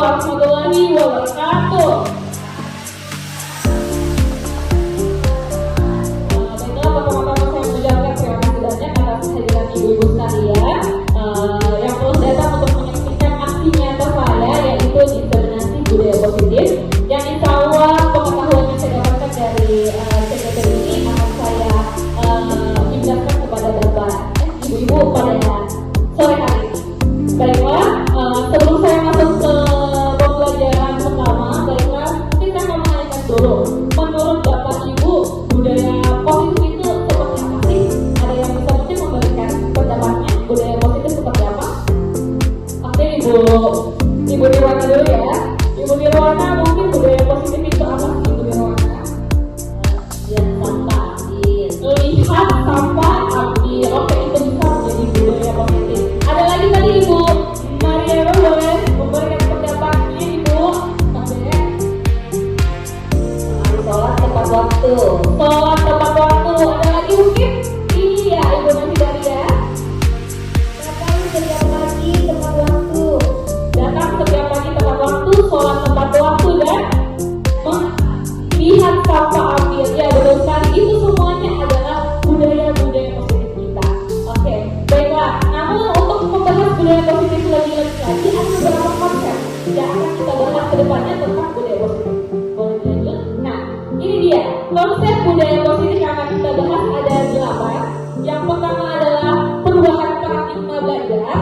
warahmatullahi wabarakatuh. Baiklah, pertama-tama saya mengucapkan terima kasih banyak atas kehadiran ibu-ibu sekalian yang terus datang untuk menyaksikan aksi nyata saya, yaitu inseminasi budaya positif, yang insya Allah pengetahuan yang saya dapatkan dari CPT ini akan saya indahkan kepada bapak ibu-ibu pada sore hari ini. Baiklah, sebelum saya masuk ke pembelajaran pertama, baiklah, mungkin saya mau menanyakan dulu, menurut bapak ibu budaya positif itu seperti apa sih? Ada yang bisa mungkin memberikan pendapatnya, budaya positif seperti apa? Oke, ibu Nirwana dulu ya. Ibu Nirwana, mungkin budaya positif itu apa sih, ibu Nirwana? Lihat sampah ambil. Oke, itu bisa menjadi budaya positif. Ada lagi tadi ibu Maria, boleh memberikan pendapatnya ibu? Sholat tepat waktu. Sholat tepat waktu. Ada lagi mungkin? Iya, ibu nanti dari ya. Datang setiap pagi tepat waktu. Datang setiap pagi tepat waktu, sholat tepat waktu, dan lihat sampah ambil. Ya, betul sekali. Itu semuanya adalah budaya-budaya positif kita. Oke, baiklah. Namun untuk membahas budaya positif lagi ada beberapa konsep yang akan kita bahas ke depannya tentang budaya positif. Boleh dilanjut? Nah, ini dia konsep budaya positif yang akan kita bahas ada 8. Yang pertama adalah perubahan paradigma belajar,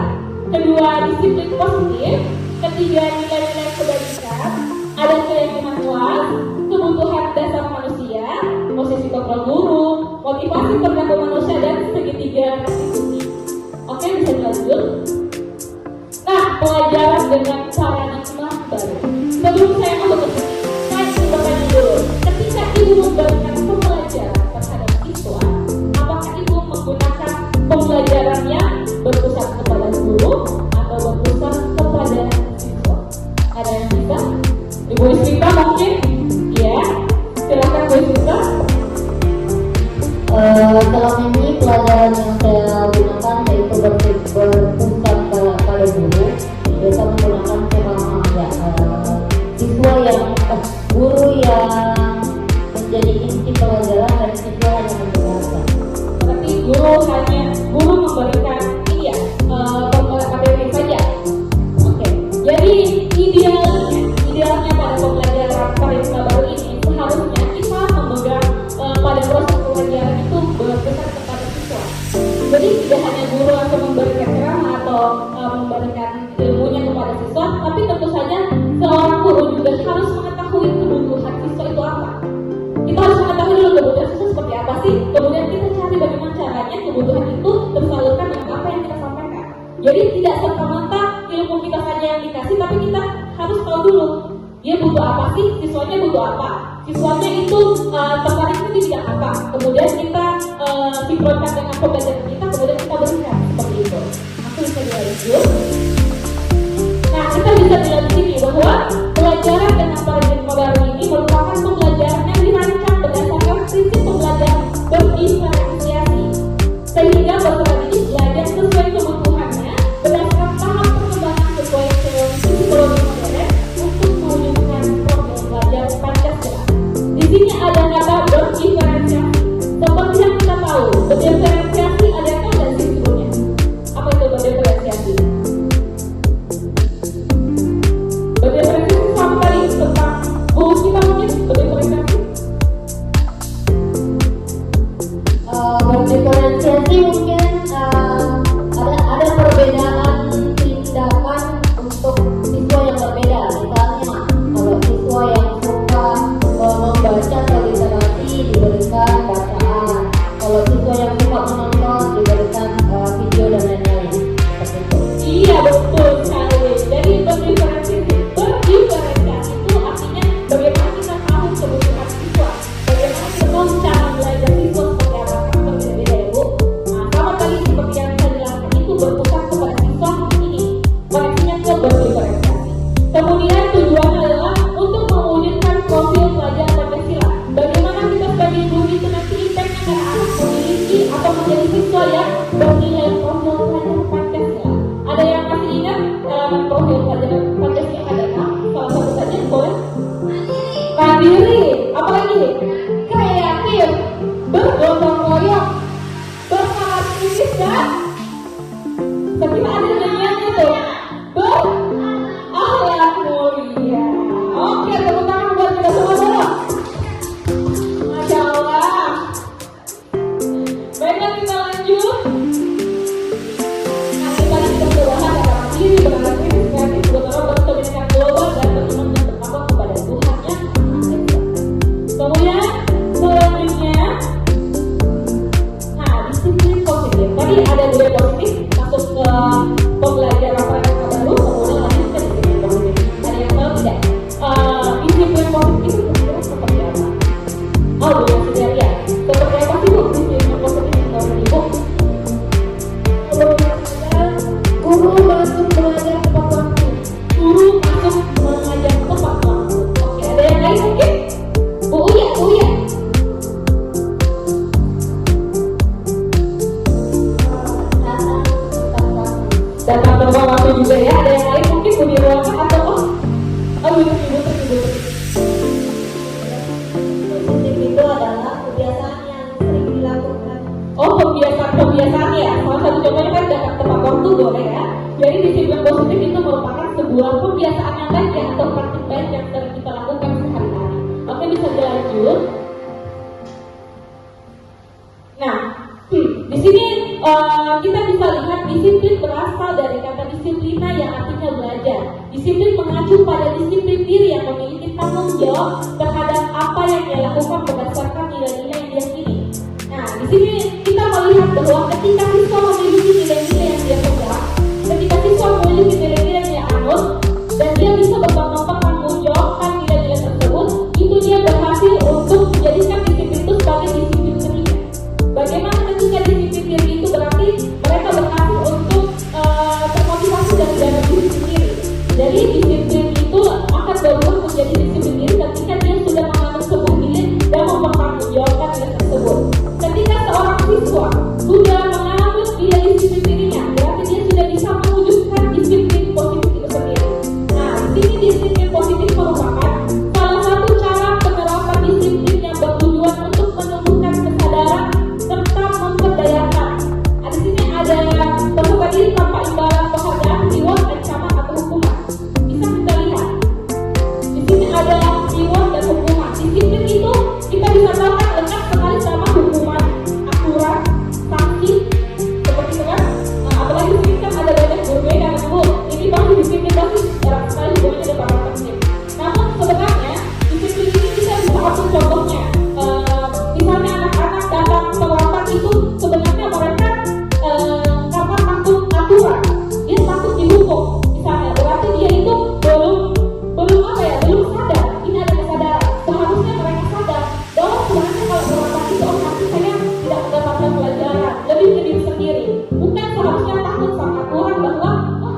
kedua disiplin positif, ketiga nilai-nilai kebaikan, ada keyakinan luas, kebutuhan dasar manusia, posisi kontrol guru, motivasi perilaku manusia, dan segitiga restitusi. Oke, bisa dilanjut. Nah, pelajaran dengan paradigma baru. Sebelum saya masuk ke sini, saya ingin bertanya dulu. Ketika ibu memberikan pembelajaran terhadap siswa, apakah ibu menggunakan pembelajaran yang berpusat kepada guru atau berpusat kepada siswa? Ada yang bisa? Ibu Ismita mungkin? Ya, silakan Bu Ismita. Selama ini pelajaran yang saya gunakan yaitu berpusat pada guru. Biasa menggunakan siswa yang guru yang menjadi inti pelajaran dan siswa hanya mendengarkan. Berarti guru memberikan ini ya, materi saja. Oke, jadi idealnya pada pembelajaran paradigma baru ini seharusnya kita memegang pada proses pembelajaran itu berpusat kepada siswa. Jadi tidak hanya guru yang memberikan ceramah atau memberikan ilmunya kepada siswa, tapi tentu saja seorang guru juga harus mengetahui kebutuhan siswa itu apa. Kita harus mengetahui dulu kebutuhan siswa seperti apa sih, kemudian kita cari bagaimana caranya kebutuhan itu tersalurkan dengan apa yang kita sampaikan. Jadi tidak serta-merta ilmu kita saja yang dikasih, tapi kita harus tahu dulu dia butuh apa sih, siswanya butuh apa, siswanya itu tertarik di bidang apa, kemudian kita sinkronkan dengan pembelajaran kita, kemudian kita berikan seperti itu. Aku bisa dilanjut. Nah, kita bisa bilang di sini bahwa pelajaran dengan paradigma baru ini merupakan pembelajaran yang dirancang berdasarkan prinsip pembelajaran berdiferensiasi, sehingga peserta didik belajar sesuai kebutuhannya berdasarkan tahap perkembangan sesuai psikologi modern untuk mewujudkan program belajar Pancasila. Di sini ada kata berdiferensiasi. Seperti yang kita tahu, berdiferensiasi ada kata di sebelumnya. Apa itu berdiferensiasi? Berdiferensiasi disiplin positif itu kira-kira seperti apa? Oh, Bu Sudaria, seperti apa sih Bu disiplin positif menurut Ibu? Guru masuk belajar tepat waktu. Guru masuk mengajar tepat waktu. Oke, ada yang lain mungkin? Bu Uya, Bu Uya. Datang tepat waktu juga ya. Ada yang lain mungkin Bu Nirwana atau ibu. Positif itu adalah kebiasaan yang sering dilakukan. Oh, kebiasaan ya. Salah satu contohnya kan datang tepat waktu boleh ya. Jadi disiplin positif itu merupakan sebuah kebiasaan yang baik ya, atau praktik baik yang sering kita lakukan sehari-hari. Oke, bisa dilanjut. Nah, di sini kita bisa lihat disiplin berasal dari kata disiplina yang artinya belajar. Disiplin mengacu pada disiplin diri yang memiliki tanggung jawab terhadap apa yang dia lakukan berdasarkan nilai-nilai yang diyakini. Nah, di sini kita melihat bahwa ketika siswa memiliki nilai-nilai yang dia pegang, ketika siswa memiliki nilai-nilai yang dia anut, dan dia bisa mempertanggungjawabkan nilai-nilai tersebut, itu dia berhasil untuk menjadikan disiplin itu sebagai disiplin dirinya. Bagaimana ketika disiplin diri itu berarti mereka berhasil untuk termotivasi dari dalam diri sendiri. Jadi disiplin itu akan berubah menjadi disiplin diri ketika dia sudah menganut sebuah nilai dan mempertanggungjawabkan nilai tersebut. Ketika seorang siswa sudah menganut nilai disiplin dirinya, berarti dia sudah bisa mewujudkan disiplin positif itu sendiri. Nah, di sini disiplin positif merupakan salah satu cara penerapan disiplin yang bertujuan untuk menumbuhkan kesadaran serta memperdayakan. Nah, di sini ada peserta diri tanpa imbalan penghargaan, reward, ancaman atau hukuman. Bisa kita lihat. Di sini ada reward dan hukuman. Disiplin itu kita bisa tahu lekat sekali sama hukuman, aturan, sanksi, seperti itu kan. Nah, apalagi di sini kan ada banyak berbeda kan Bu. Ini pasti disiplin pasti erat sekali hubungannya dengan para prinsip. Namun sebenarnya disiplin ini kita bisa ambil contohnya. Misalnya anak-anak datang ke rapat itu sebenarnya mereka karena takut aturan, dia takut dihukum. Misalnya berarti dia itu belum sadar. Ini ada kesadaran. Seharusnya mereka sadar bahwa sebenarnya kalau berrapat itu nanti saya tidak mendapatkan pelajaran, lebih ke diri sendiri. Bukan seharusnya takut sama aturan bahwa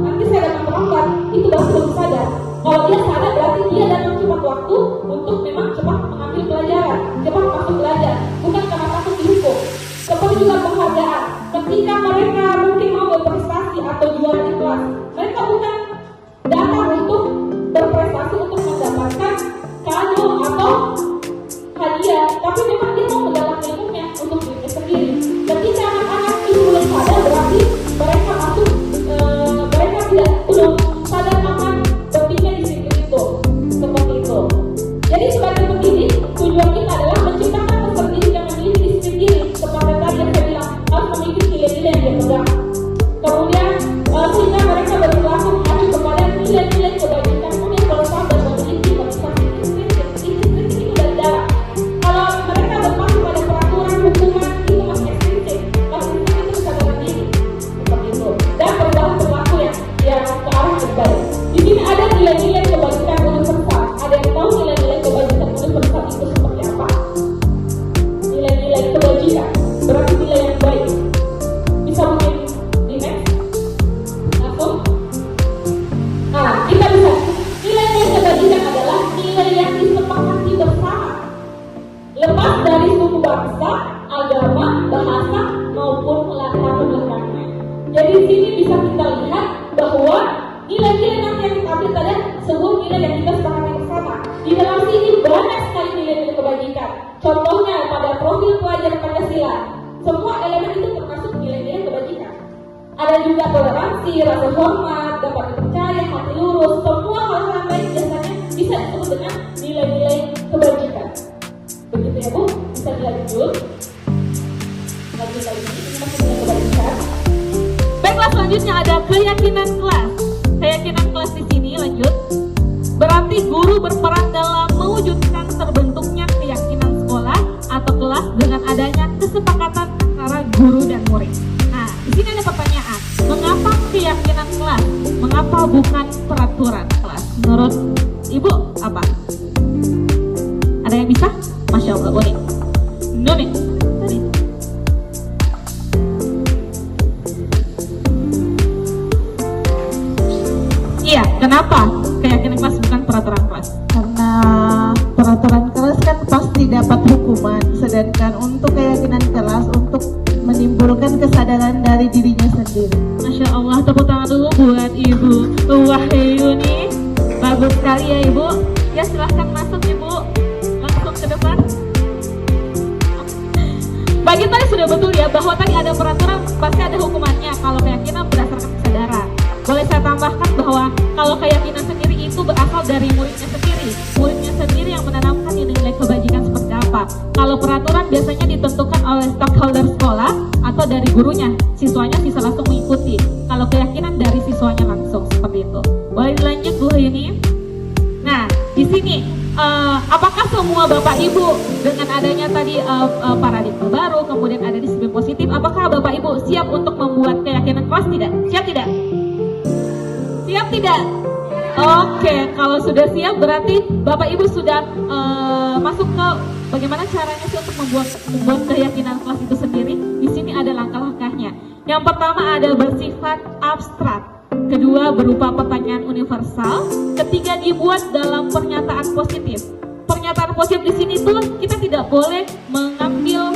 nanti saya datang terlambat. Itu baru belum sadar. Kalau dia sadar berarti dia datang cepat waktu untuk memang cepat mengambil pelajaran, cepat masuk belajar, bukan karena takut dihukum. Seperti juga penghargaan. Ketika mereka mungkin mau berprestasi atau juara di kelas, mereka bukan datang untuk berprestasi untuk mendapatkan kado atau hadiah, tapi memang dia mau mendapatkan ilmunya untuk dirinya sendiri. Ketika anak-anak itu belum sadar, berarti mereka belum sadar akan pentingnya disiplin itu. Seperti itu. Jadi sebagai pendidik, tujuan kita adalah menciptakan peserta didik yang memiliki disiplin diri. Seperti tadi yang saya bilang, harus memiliki nilai-nilai yang dia pegang. Kemudian sehingga mereka berperilaku mengacu kepada nilai-nilai kebajikan yang berasal dan memiliki motivasi intrinsik itu dari dalam. Kalau mereka berpaku pada peraturan hukuman itu masih ekstrinsik. Kalau ekstrinsik itu kesadaran diri seperti itu. Dan berlaku yang ke arah yang baik. Di sini ada nilai-nilai kebajikan universal. Ada yang tahu nilai-nilai kebajikan universal itu seperti apa? Nilai-nilai kebajikan berarti nilai yang baik. Bisa mungkin di next langsung. Nah, kita bisa nilai-nilai kebajikan adalah nilai yang disepakati bersama, lepas dari suku bangsa, agama, bahasa maupun latar belakangnya. Jadi di sini bisa kita lihat bahwa nilai-nilai nanti yang kita ambil tadi sebuah nilai yang kita sepakati bersama. Di dalam sini banyak sekali nilai-nilai kebajikan. Contohnya pada profil pelajar Pancasila, semua elemen itu termasuk nilai-nilai kebajikan. Ada juga toleransi, rasa hormat, dapat dipercaya, hati lurus, semua hal-hal lain biasanya bisa disebut dengan nilai-nilai kebajikan. Begitu ya Bu, bisa dilanjut. Lanjut lagi, ini masih nilai kebajikan. Baiklah, selanjutnya ada keyakinan kelas. Keyakinan kelas di sini lanjut. Berarti guru berperan dalam mewujudkan terbentuknya keyakinan sekolah atau kelas dengan adanya kesepakatan antara guru dan murid. Nah, di sini ada pertanyaan, mengapa keyakinan kelas? Mengapa bukan peraturan kelas? Menurut Ibu apa? yang bisa? Masya Allah, boleh. Nuni. Tadi. Iya, kenapa keyakinan kelas bukan peraturan kelas? Karena peraturan kelas kan pasti dapat hukuman, sedangkan untuk keyakinan kelas untuk menimbulkan kesadaran dari dirinya sendiri. Masya Allah, tepuk tangan dulu buat Ibu Wahyuni. Bagus sekali ya Ibu. Ya silahkan masuk Ibu, langsung ke depan. Bagi tadi sudah betul ya, bahwa tadi ada peraturan pasti ada hukumannya kalau keyakinan berdasarkan kesadaran. Boleh saya tambahkan bahwa kalau keyakinan sendiri itu berasal dari muridnya sendiri yang menanamkan nilai kebajikan seperti apa. Kalau peraturan biasanya ditentukan oleh stakeholder sekolah atau dari gurunya, siswanya bisa langsung mengikuti. Kalau keyakinan dari siswanya langsung seperti itu. Boleh dilanjut Bu ini. Nah, di sini apakah semua Bapak Ibu dengan adanya tadi paradigma baru, kemudian ada disiplin positif, apakah Bapak Ibu siap untuk membuat keyakinan kelas tidak? Siap tidak? Siap tidak? Oke, kalau sudah siap berarti Bapak Ibu sudah masuk ke bagaimana caranya sih untuk membuat keyakinan kelas itu sendiri. Di sini ada langkah-langkahnya. Yang pertama ada bersifat abstrak, kedua berupa pertanyaan universal, ketiga dibuat dalam pernyataan positif. Pernyataan positif di sini tuh kita tidak boleh mengambil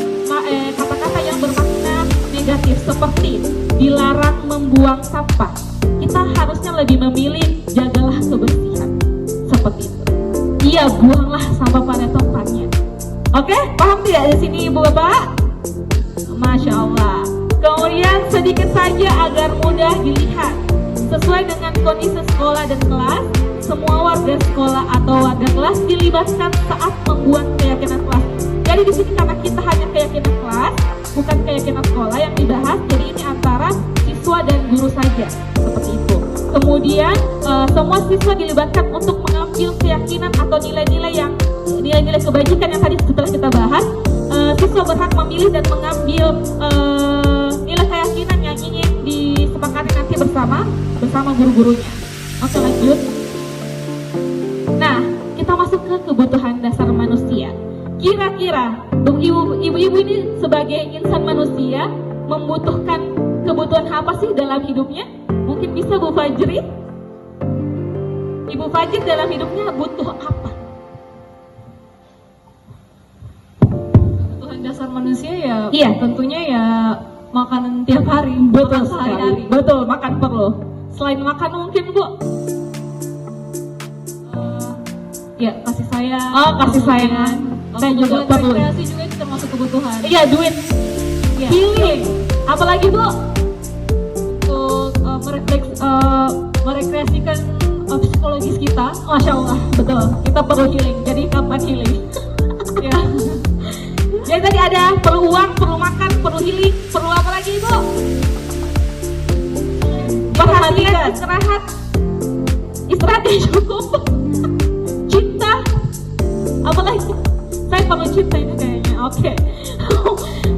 kata-kata yang bermakna negatif seperti dilarang membuang sampah. Kita harusnya lebih memilih jagalah kebersihan seperti itu. Iya, buanglah sampah pada tempatnya. Oke, paham tidak di sini Ibu Bapak? Masya Allah. Kemudian sedikit saja agar mudah dilihat. Sesuai dengan kondisi sekolah dan kelas, semua warga sekolah atau warga kelas dilibatkan saat membuat keyakinan kelas. Jadi di sini karena kita hanya keyakinan kelas, bukan keyakinan sekolah yang dibahas, jadi ini antara siswa dan guru saja, seperti itu. Kemudian semua siswa dilibatkan untuk mengambil keyakinan atau nilai-nilai kebajikan yang tadi setelah kita bahas. Siswa berhak memilih dan mengambil nilai keyakinan yang ingin disepakati nanti bersama guru-gurunya. Oke, lanjut. Nah, kita masuk ke kebutuhan dasar manusia. Kira-kira ibu-ibu ini sebagai insan manusia membutuhkan kebutuhan apa sih dalam hidupnya? Mungkin bisa Bu Fajri? Ibu Fajri dalam hidupnya butuh apa? Kebutuhan dasar manusia ya, Iya. tentunya ya makanan tiap hari. Betul makan sekali. sehari-hari. Betul, makan perlu. Selain makan mungkin Bu? Ya kasih sayang. Oh, kasih sayang. Saya juga perlu. Rekreasi juga itu termasuk kebutuhan. Iya, duit. Iya. Healing. Apalagi Bu? Untuk merekreasikan psikologis kita. Masya Allah, betul. Kita perlu healing. Jadi kapan healing? Ya. Jadi tadi ada perlu uang, perlu makan, perlu healing, perlu apa lagi Bu? Perhatian, istirahat yang cukup, cinta, apalagi? Saya perlu cinta itu kayaknya. Oke.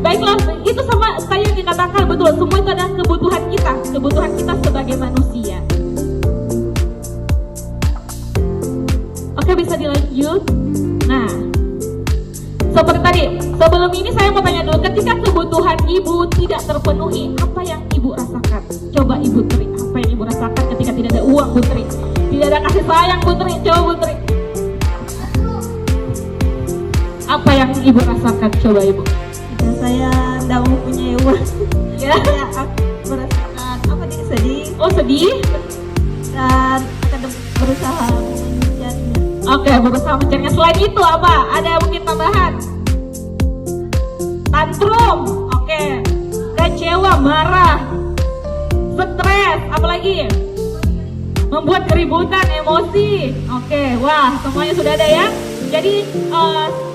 Baiklah, itu sama saya yang dikatakan betul. Semua itu adalah kebutuhan kita sebagai manusia. Oke, bisa dilanjut. Nah, seperti tadi, sebelum ini saya mau tanya dulu, ketika kebutuhan ibu tidak terpenuhi, apa yang ibu rasakan? Coba Ibu Tri, apa yang ibu rasakan ketika tidak ada uang, Bu Tri? Tidak ada kasih sayang, Bu Tri? Coba Bu Tri. Apa yang ibu rasakan? Coba Ibu. Ya, saya tidak mempunyai uang. Ya. Saya merasakan apa nih, sedih Oh, sedih? dan akan berusaha mencarinya. Oke, berusaha mencarinya. Selain itu apa? Ada mungkin tambahan? Tantrum. Oke. Kecewa, marah, stres, apalagi? Membuat keributan, emosi. Oke, wah, semuanya sudah ada ya. Jadi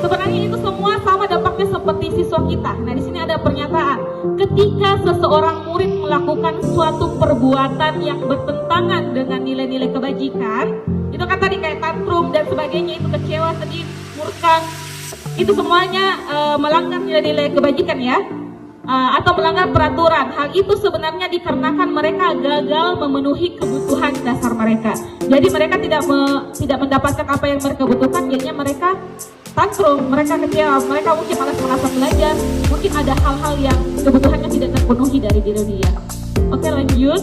sebenarnya itu semua sama dampaknya seperti siswa kita. Nah, di sini ada pernyataan. Ketika seseorang murid melakukan suatu perbuatan yang bertentangan dengan nilai-nilai kebajikan, itu kan tadi kayak tantrum dan sebagainya, itu kecewa, sedih, murka, itu semuanya melanggar nilai-nilai kebajikan ya. Atau melanggar peraturan. Hal itu sebenarnya dikarenakan mereka gagal memenuhi kebutuhan dasar mereka. Jadi mereka tidak mendapatkan apa yang mereka butuhkan, jadinya mereka tantrum, mereka kecewa, mereka mungkin malas belajar, mungkin ada hal-hal yang kebutuhannya tidak terpenuhi dari diri dia. Oke, lanjut.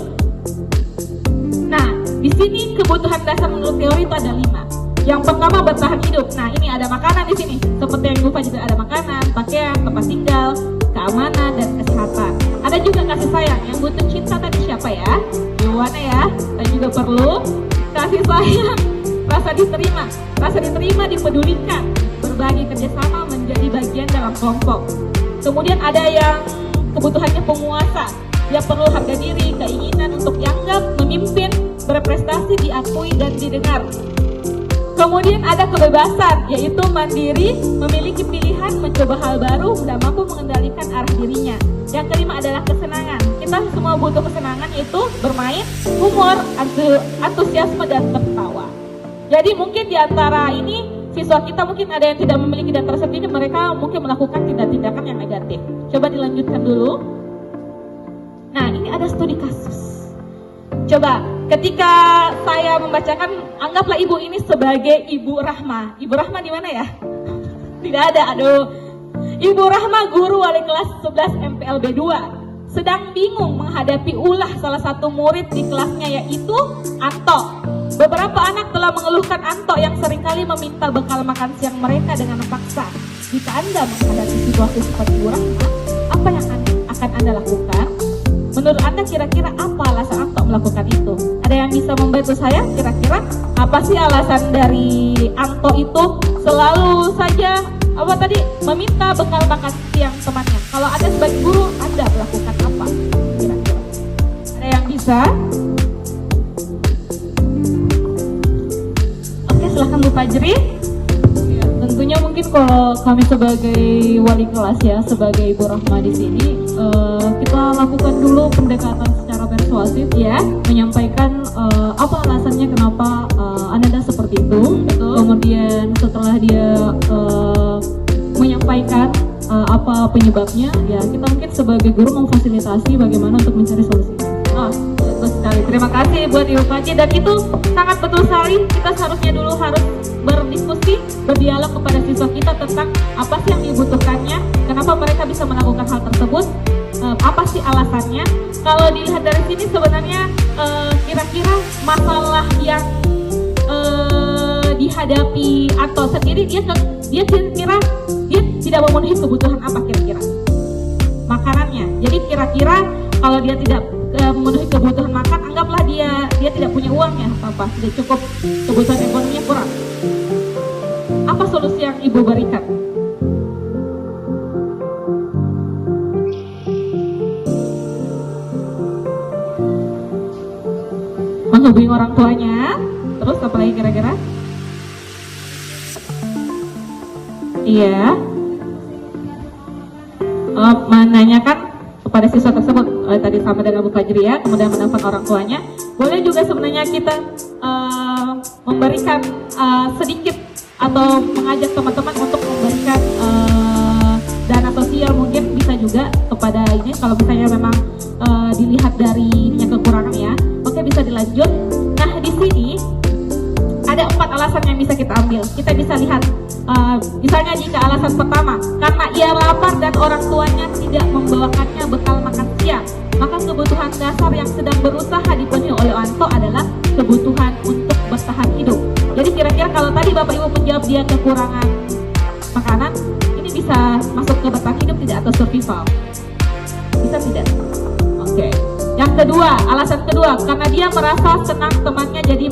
Nah, di sini kebutuhan dasar menurut teori itu ada 5. Yang pertama bertahan hidup. Nah, ini ada makanan di sini. Seperti yang Ibu juga ada makanan, pakaian, tempat tinggal, keamanan dan kesehatan. Ada juga kasih sayang. Yang butuh cinta tadi siapa ya? Yowana ya. Dan juga perlu kasih sayang, rasa diterima, dipedulikan, berbagi kerjasama, menjadi bagian dalam kelompok. Kemudian ada yang kebutuhannya penguasa. Dia perlu harga diri, keinginan untuk dianggap, memimpin, berprestasi, diakui dan didengar. Kemudian ada kebebasan, yaitu mandiri, memiliki pilihan, mencoba hal baru, dan mampu mengendalikan arah dirinya. Yang kelima adalah kesenangan. Kita semua butuh kesenangan, yaitu bermain, humor, antusiasme, dan tertawa. Jadi mungkin di antara ini, siswa kita mungkin ada yang tidak memiliki dan tersendiri, mereka mungkin melakukan tindakan yang negatif. Coba dilanjutkan dulu. Nah, ini ada studi kasus. Coba, ketika saya membacakan, anggaplah ibu ini sebagai Ibu Rahma. Ibu Rahma di mana ya? Tidak ada, aduh. Ibu Rahma guru wali kelas 11 MPLB 2. Sedang bingung menghadapi ulah salah satu murid di kelasnya, yaitu Anto. Beberapa anak telah mengeluhkan Anto yang seringkali meminta bekal makan siang mereka dengan paksa. Jika Anda menghadapi situasi seperti Ibu Rahma, apa yang akan Anda lakukan? Menurut Anda kira-kira apa alasan Anto melakukan itu? Ada yang bisa membantu saya? Kira-kira apa sih alasan dari Anto itu selalu saja meminta bekal makan siang temannya? Kalau Anda sebagai guru, Anda melakukan apa? Kira-kira ada yang bisa? Oke, silahkan Bu Fajri. Tentunya mungkin kalau kami sebagai wali kelas ya, sebagai Ibu Rahma di sini, kita lakukan dulu pendekatan secara persuasif ya, menyampaikan apa alasannya kenapa Anda seperti itu. Kemudian setelah dia menyampaikan apa penyebabnya, ya kita mungkin sebagai guru memfasilitasi bagaimana untuk mencari solusi. Betul sekali. Terima kasih buat Ibu Fajri, dan itu sangat betul sekali. Kita seharusnya dulu harus berdiskusi, berdialog kepada siswa kita tentang apa sih yang dibutuhkannya, kenapa mereka bisa melakukan hal tersebut, apa sih alasannya. Kalau dilihat dari sini sebenarnya kira-kira masalah yang dihadapi atau sendiri dia kira-kira dia tidak memenuhi kebutuhan apa kira-kira makanannya. Jadi kira-kira kalau dia tidak memenuhi kebutuhan makan, anggaplah dia tidak punya uangnya apa tidak cukup, kebutuhan ekonominya kurang. Apa solusi yang Ibu berikan? Menghubungi orang tuanya. Terus apa lagi kira-kira? Iya. Menanyakan kepada siswa tersebut, tadi sama dengan Bu Fajri ya, kemudian menelpon orang tuanya. Boleh juga sebenarnya kita memberikan sedikit atau mengajak teman-teman untuk memberikan dana sosial, mungkin bisa juga kepada ini kalau misalnya memang dilihat dari ininya kekurangan ya. Oke, bisa dilanjut. Nah, di sini ada 4 alasan yang bisa kita ambil. Kita bisa lihat misalnya jika alasan pertama karena ia lapar dan orang tuanya tidak membawakannya bekal makan siang, maka kebutuhan dasar yang sedang berusaha dipenuhi oleh Anto adalah kebutuhan untuk bertahan hidup. Jadi kira-kira kalau tadi Bapak Ibu menjawab dia kekurangan makanan, ini bisa masuk ke bertahan hidup tidak atau survival? Bisa tidak? Oke. Yang kedua, alasan kedua, karena dia merasa senang temannya jadi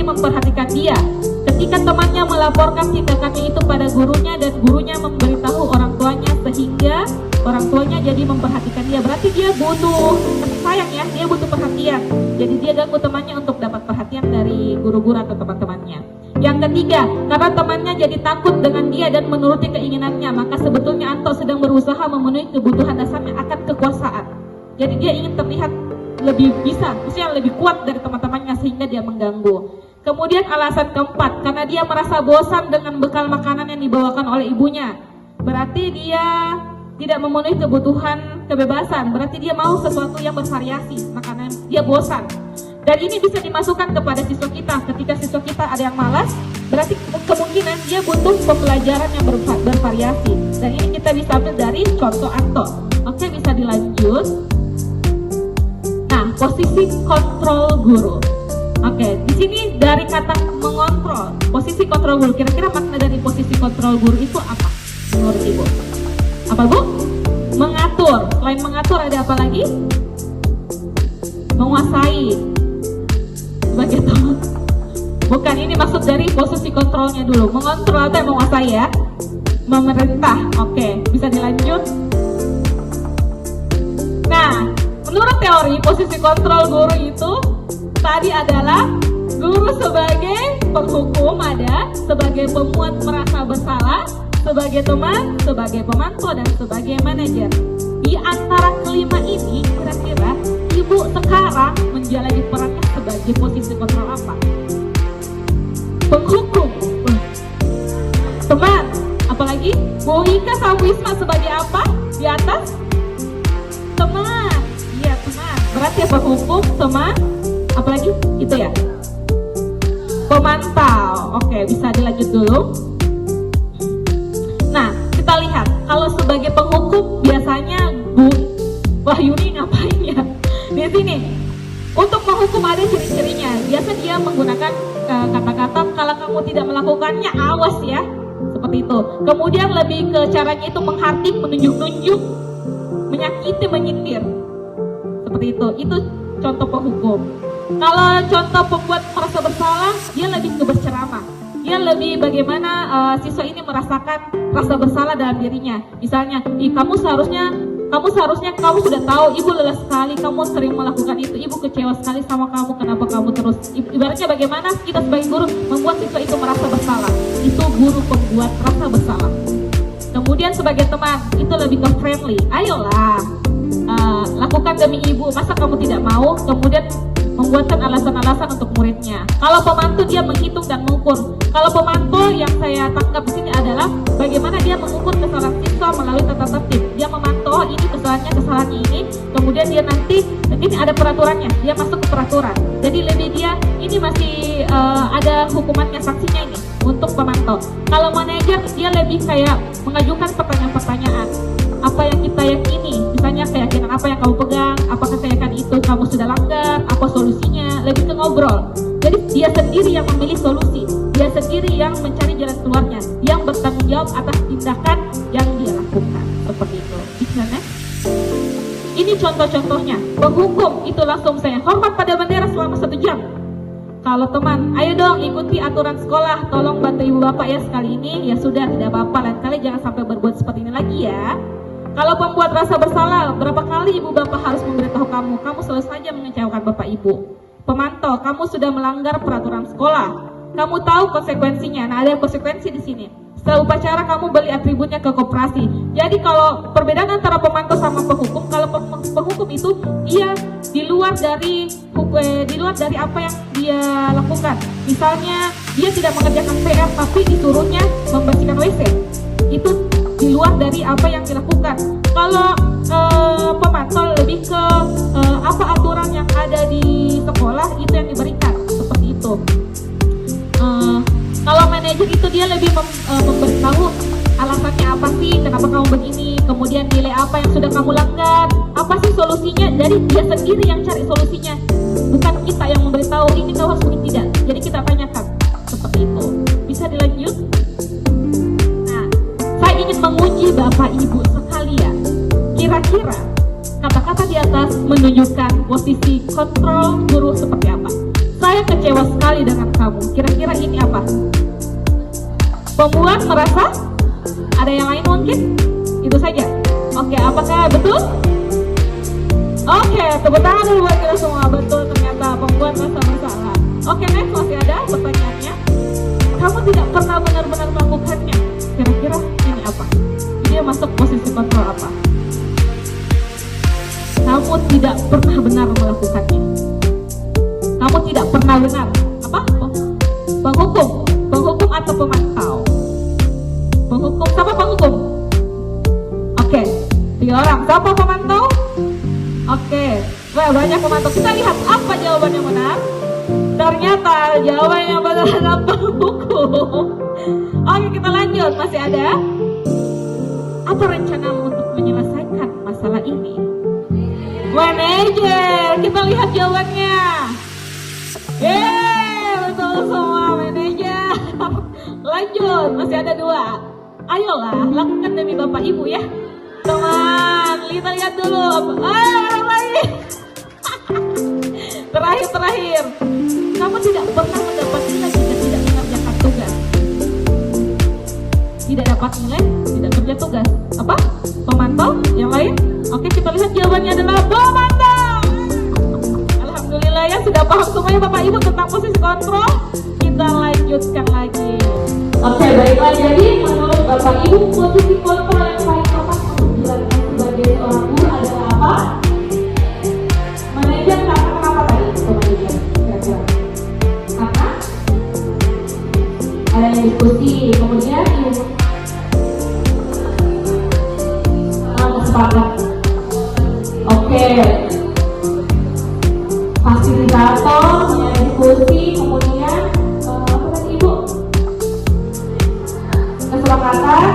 memperhatikan dia. Ketika temannya melaporkan tindakannya itu pada gurunya dan gurunya memberitahu orang tuanya, sehingga orang tuanya jadi memperhatikan dia. Berarti dia butuh kasih sayang ya, dia butuh perhatian. Jadi dia ganggu temannya untuk dapat perhatian dari guru-guru atau teman-temannya. Yang ketiga, karena temannya jadi takut dengan dia dan menuruti keinginannya, maka sebetulnya Anto sedang berusaha memenuhi kebutuhan dasarnya akan kekuasaan. Jadi dia ingin terlihat lebih bisa, maksudnya lebih kuat dari teman-temannya sehingga dia mengganggu. Kemudian alasan keempat, karena dia merasa bosan dengan bekal makanan yang dibawakan oleh ibunya. Berarti dia tidak memenuhi kebutuhan kebebasan, berarti dia mau sesuatu yang bervariasi, makanan dia bosan. Dan ini bisa dimasukkan kepada siswa kita. Ketika siswa kita ada yang malas, berarti kemungkinan dia butuh pembelajaran yang bervariasi. Dan ini kita bisa ambil dari contoh Anto. Oke, bisa dilanjut. Nah, posisi kontrol guru. Oke, di sini dari kata mengontrol, posisi kontrol guru. Kira-kira makna dari posisi kontrol guru itu apa menurut Ibu? Apa Bu? Mengatur. Selain mengatur ada apa lagi? Menguasai. Sebagai teman. Bukan, ini maksud dari posisi kontrolnya dulu. Mengontrol atau menguasai ya? Memerintah. Oke, bisa dilanjut. Nah, menurut teori posisi kontrol guru itu tadi adalah guru sebagai penghukum ada, sebagai pemuat merasa bersalah, sebagai teman, sebagai pemantau, dan sebagai manajer. Di antara kelima ini, kira-kira Ibu sekarang menjalani perannya sebagai posisi kontrol apa? Penghukum, teman, apalagi Bu Ika sama Bu Isma sebagai apa? Di atas? Teman, iya teman. Berarti ya penghukum, teman, apalagi? Itu ya? Pemantau. Oke, bisa dilanjut dulu. Nah, kita lihat kalau sebagai penghukum biasanya Bu Wahyuni ngapain ya? Di sini untuk menghukum ada ciri-cirinya. Biasa dia menggunakan kata-kata kalau kamu tidak melakukannya awas ya, seperti itu. Kemudian lebih ke caranya itu menghardik, menunjuk-nunjuk, menyakiti, menyitir, seperti itu. Itu contoh penghukum. Kalau contoh pembuat merasa bersalah, dia lebih ke berceramah. Dia lebih bagaimana siswa ini merasakan rasa bersalah dalam dirinya. Misalnya, kamu sudah tahu ibu lelah sekali, kamu sering melakukan itu, ibu kecewa sekali sama kamu, kenapa kamu terus. Ibaratnya bagaimana kita sebagai guru membuat siswa itu merasa bersalah. Itu guru pembuat rasa bersalah. Kemudian sebagai teman, itu lebih ke friendly. Ayolah, lakukan demi ibu, masa kamu tidak mau? Kemudian membuatkan alasan-alasan untuk muridnya. Kalau pemantau dia menghitung dan mengukur. Kalau pemantau yang saya tangkap di sini adalah bagaimana dia mengukur kesalahan siswa melalui tata tertib. Dia memantau ini kesalahan ini, kemudian dia nanti ini ada peraturannya, dia masuk ke peraturan. Jadi lebih dia ini masih ada hukumannya, sanksinya ini untuk pemantau. Kalau manajer dia lebih kayak mengajukan pertanyaan-pertanyaan. Apa yang kita yakini, misalnya keyakinan apa yang kamu pegang, apakah keyakinan itu kamu sudah langgar, apa solusinya, lebih ke ngobrol. Jadi dia sendiri yang memilih solusi, dia sendiri yang mencari jalan keluarnya, yang bertanggung jawab atas tindakan yang dia lakukan, seperti itu. Bisa next? Ini contoh-contohnya. Penghukum itu langsung saya hormat pada bendera selama 1 jam. Kalau teman, ayo dong ikuti aturan sekolah, tolong bantu ibu bapak ya sekali ini, ya sudah tidak apa-apa, lain kali jangan sampai berbuat seperti ini lagi ya. Kalau pembuat rasa bersalah, berapa kali ibu bapak harus memberitahu kamu? Kamu selalu saja mengecewakan bapak ibu. Pemantau, kamu sudah melanggar peraturan sekolah. Kamu tahu konsekuensinya. Nah, ada konsekuensi di sini. Setelah upacara kamu beli atributnya ke koperasi. Jadi kalau perbedaan antara pemantau sama penghukum, kalau penghukum itu dia di luar dari apa yang dia lakukan. Misalnya dia tidak mengerjakan PR tapi disuruhnya membersihkan WC. Itu di luar dari apa yang dilakukan. Kalau pemantau lebih ke apa aturan yang ada di sekolah itu yang diberikan, seperti itu. Kalau manajer itu dia lebih memberitahu alasannya apa sih, kenapa kamu begini, kemudian nilai apa yang sudah kamu langgar, apa sih solusinya. Jadi dia sendiri yang cari solusinya, bukan kita yang memberitahu ini kau harus begini, tidak. Jadi kita tanyakan, seperti itu. Bisa dilanjut? Saya ingin menguji Bapak Ibu sekalian. Kira-kira kata-kata di atas menunjukkan posisi kontrol guru seperti apa? Saya kecewa sekali dengan kamu. Kira-kira ini apa? Pembuat merasa? Ada yang lain mungkin? Itu saja. Oke, apakah betul? Oke, tepuk tangan dulu buat kita semua. Betul, ternyata pembuat merasa bersalah. Oke, next, masih ada pertanyaannya. Kamu tidak pernah benar-benar melakukannya. Kira-kira ini apa? Dia masuk posisi kontrol apa? Kamu tidak pernah benar melakukannya. Kamu tidak pernah benar. Apa? Penghukum. Penghukum atau pemantau? Penghukum. Siapa penghukum? Oke. 3 orang. Siapa pemantau? Oke. banyak memantau. Kita lihat apa jawaban yang benar. Ternyata jawaban yang benar adalah penghukum. Oke, kita lanjut. Masih ada? Apa rencanamu untuk menyelesaikan masalah ini? Manajer, kita lihat jawabannya. Betul semua manajer. Lanjut, masih ada 2. Ayolah, lakukan demi Bapak Ibu ya. Teman, kita lihat dulu. Orang lain. Terakhir. Kamu tidak pernah mendapat nilai jika tidak mengerjakan tugas. Tidak dapat nilai, tidak kerja tugas. Apa? Pemantau? Yang lain? Oke, kita lihat jawabannya adalah pemantau. Alhamdulillah ya, sudah paham semuanya Bapak Ibu tentang posisi kontrol. Kita lanjutkan lagi. Oke, baiklah. Jadi menurut Bapak Ibu, posisi kontrol yang paling tepat untuk dilakukan sebagai seorang guru adalah apa? Manajer katakan apa tadi? Manajer kira-kira. Karena adanya diskusi, kemudian sepakat. Oke. Fasilitator, punya diskusi, kemudian apa tadi Ibu? Kesepakatan.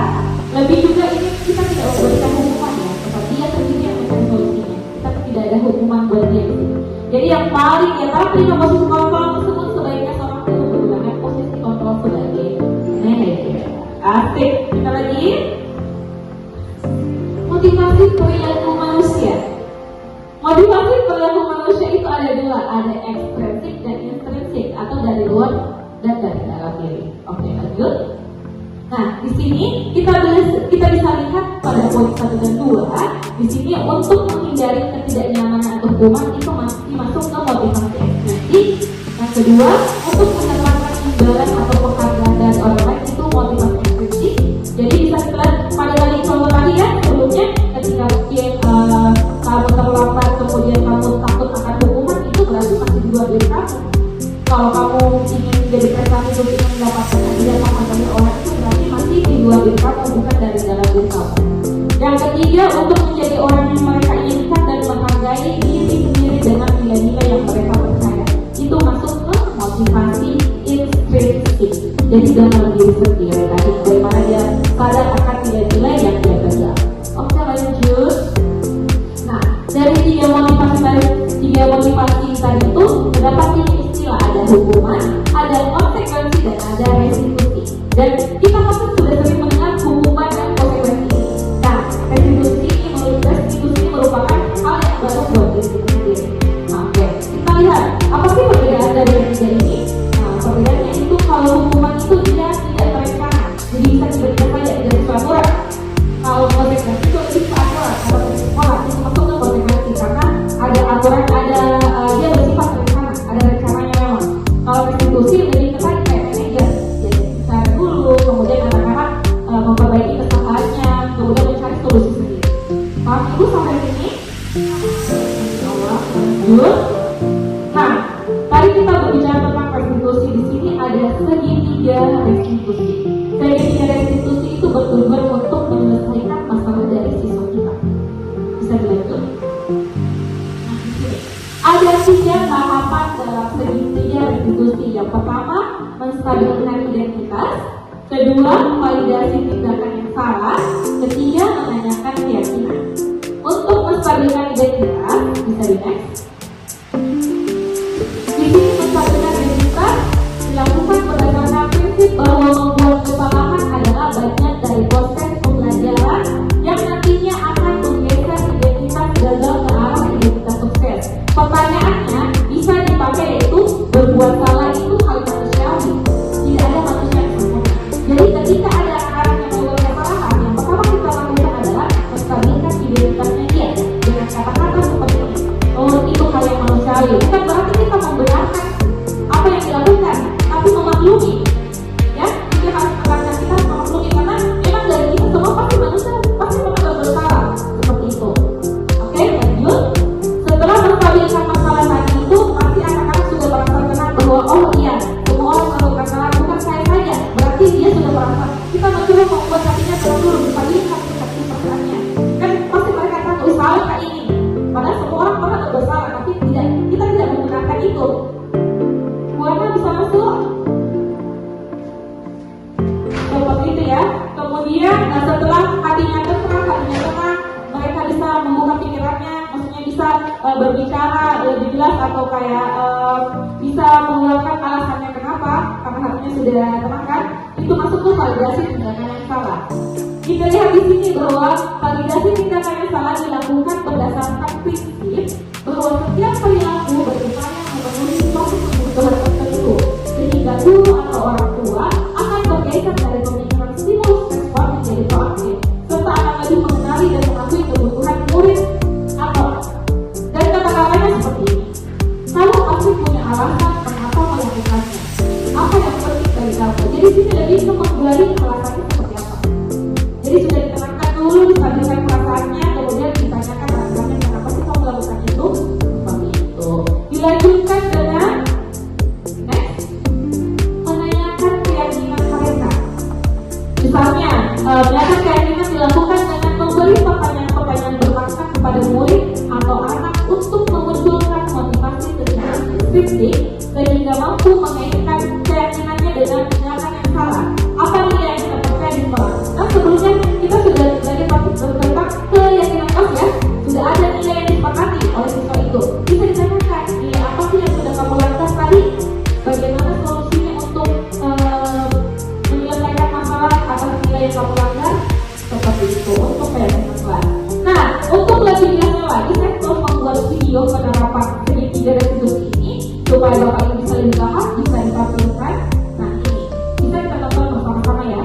Lebih juga ini kita tidak memberikan hukuman ya, tetapi dia sendiri yang mencari solusinya. Kita tidak ada hukuman buat dia. Jadi yang paling ya, tapi di posisi kontrol tersebut sebaiknya seorang guru menggunakan posisi kontrol sebagai manajer. Asik. Kita lagi. Motivasi perilaku manusia. Motivasi perilaku manusia itu ada 2, ada ekstrinsik dan intrinsik, atau dari luar dan dari dalam diri. Oke, lanjut. Nah, di sini kita bisa lihat pada poin 1 dan 2. Di sini untuk menghindari ketidaknyamanan atau hukuman itu masih masuk ke motivasi ekstrinsik. Yang kedua, untuk mendapatkan imbalan atau penghargaan dari orang lain itu motivasi ekstrinsik. Jadi bisa kita lihat pada tadi contoh tadi ya, sebelumnya ketika mungkin kamu terlambat kemudian kamu takut akan hukuman, itu berarti masih di luar diri kamu. Kalau kamu ingin menjadi prestasi untuk mendapatkan hadiah dari orang, itu berarti masih di luar diri kamu, bukan dari dalam diri kamu. Yang ketiga, untuk menjadi orang yang mereka inginkan dan menghargai diri sendiri dengan nilai-nilai yang mereka percaya, itu masuk ke motivasi intrinsik. Jadi dalam diri sendiri tadi bagaimana dia sadar akan nilai-nilai yang dia kerja. Oke, lanjut. Nah, dari 3 motivasi tadi itu terdapat 3 istilah, ada hukuman, ada konsekuensi, dan ada restitusi. Dan kita pasti sudah sering mendengar hukuman dan konsekuensi. Nah, restitusi ini merupakan hal yang baru buat diri sendiri. Nah, oke, kita lihat apa sih perbedaan dari 3 ini. Nah, perbedaannya itu kalau hukuman itu dia tidak terencana, jadi bisa tiba-tiba saja tidak sesuai aturan. Kalau konsekuensi itu lebih ke aturan. Kalau sekolah itu masuk ke konsekuensi karena ada aturan, dia bersifat terencana, ada rencananya memang. Kalau restitusi lebih ke tadi kayak manajer, jadi cari dulu, kemudian anak-anak memperbaiki kesalahannya, kemudian mencari solusi sendiri. Paham Ibu sampai sini? Allah, lanjut. Nah, tadi kita berbicara tentang restitusi. Di sini ada segitiga restitusi. Segitiga restitusi itu bertujuan untuk menyelesaikan masalah dari siswa kita. Bisa dilanjut? Nah, di sini ada 3 tahapan dalam segitiga restitusi. Yang pertama, menstabilkan identitas. Kedua, validasi tindakan yang salah. Ketiga, menanyakan keyakinan. Untuk menstabilkan identitas, bisa di next. Di sini menstabilkan identitas dilakukan berdasarkan prinsip bahwa membuat kesalahan adalah bagian dari proses pembelajaran yang nantinya akan menggeser identitas gagal ke arah identitas sukses. Pertanyaannya bisa dipakai yaitu berbuat salah itu hal manusiawi. Tidak ada manusia yang sempurna. Jadi ketika ada anak yang membuat kesalahan, yang pertama kita lakukan adalah menstabilkan identitasnya dia dengan kata-kata seperti ini. Oh, itu hal yang manusiawi. Bukan berarti kita membenarkan apa yang dilakukan, tapi memaklumi. Ya, itu harus menerangkan kita memaklumi karena memang dari kita semua pasti manusia, pasti pernah bersalah seperti itu. Oke, lanjut. Setelah menstabilkan masalah tadi itu, pasti anak-anak sudah merasa tenang bahwa oh iya, semua orang melakukan salah, bukan saya saja. Berarti dia sudah merasa. Kita mencoba membuat hatinya tenang dulu, supaya lihat seperti perasaannya. Kan pasti mereka tahu salah kayak ini. Padahal semua orang pernah bersalah, tapi ya. Kemudian setelah hatinya tenang, mereka bisa membuka pikirannya, maksudnya bisa berbicara lebih jelas atau kayak bisa mengeluarkan alasannya kenapa, karena hatinya sudah tenang kan, itu masuk ke validasi tindakan yang salah. Kita lihat di sini bahwa validasi tindakan yang salah dilakukan berdasarkan prinsip bahwa setiap perilaku berupaya memenuhi suatu kebutuhan tertentu, sehingga guru atau orang tua akan bergeser dari pemikiran stimulus respon menjadi proaktif, serta akan lebih mengenali dan mengakui kebutuhan murid atau dan kata-katanya seperti ini. Kamu pasti punya alasan kenapa melakukannya. Apa yang penting bagi kamu? Jadi sini lebih ke menggali alasannya seperti apa. Jadi sudah ditenangkan dulu, distabilkan perasaannya, kemudian ditanyakan alasannya kenapa sih kamu melakukan itu seperti itu. Dilanjutkan dengan next, menanyakan keyakinan mereka. Misalnya, menanyakan keyakinan dilakukan dengan memberi pertanyaan-pertanyaan bermakna kepada murid atau anak untuk memunculkan motivasi kecintaan deskriptif sehingga mampu mengaitkan keyakinannya dengan tindakan yang salah. Apa nilai yang kita percaya di sekolah? Nah, sebelumnya kita sudah dari topik tentang keyakinan kelas ya, sudah ada nilai yang disepakati oleh siswa itu. Bisa ditanyakan nilai apa sih yang sudah kamu lakukan tadi? Bagaimana solusinya untuk menyelesaikan masalah atas nilai yang kamu langgar? Seperti itu untuk keyakinan kelas. Nah, untuk lebih jelasnya lagi, saya terus membuat video penerapan segitiga restitusi ini supaya Bapak Ibu bisa lebih paham, bisa ditampilkan. Nah, ini bisa kita tonton bersama-sama ya.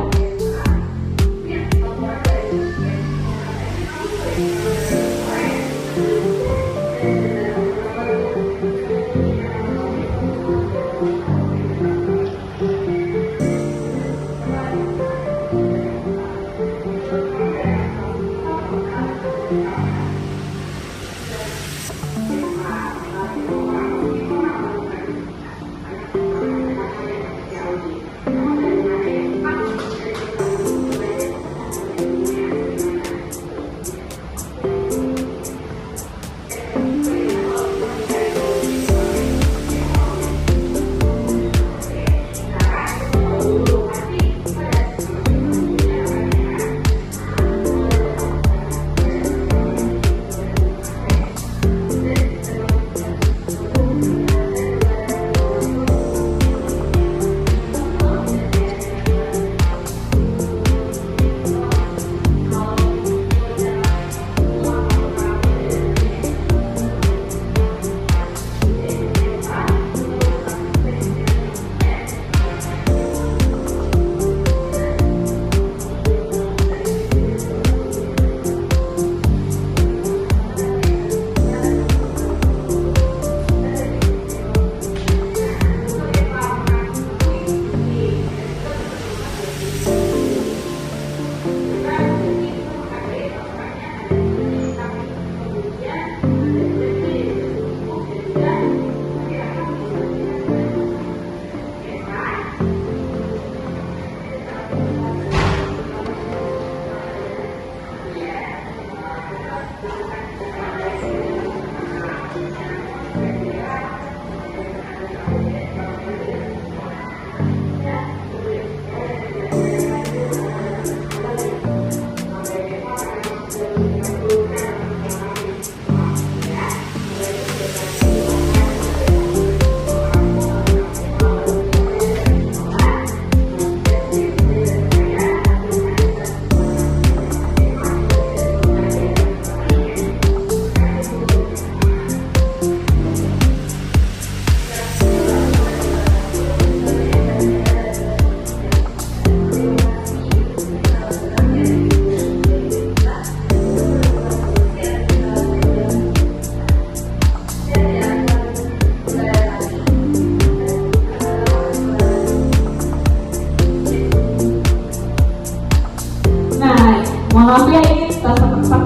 Maaf ya, ini tersesak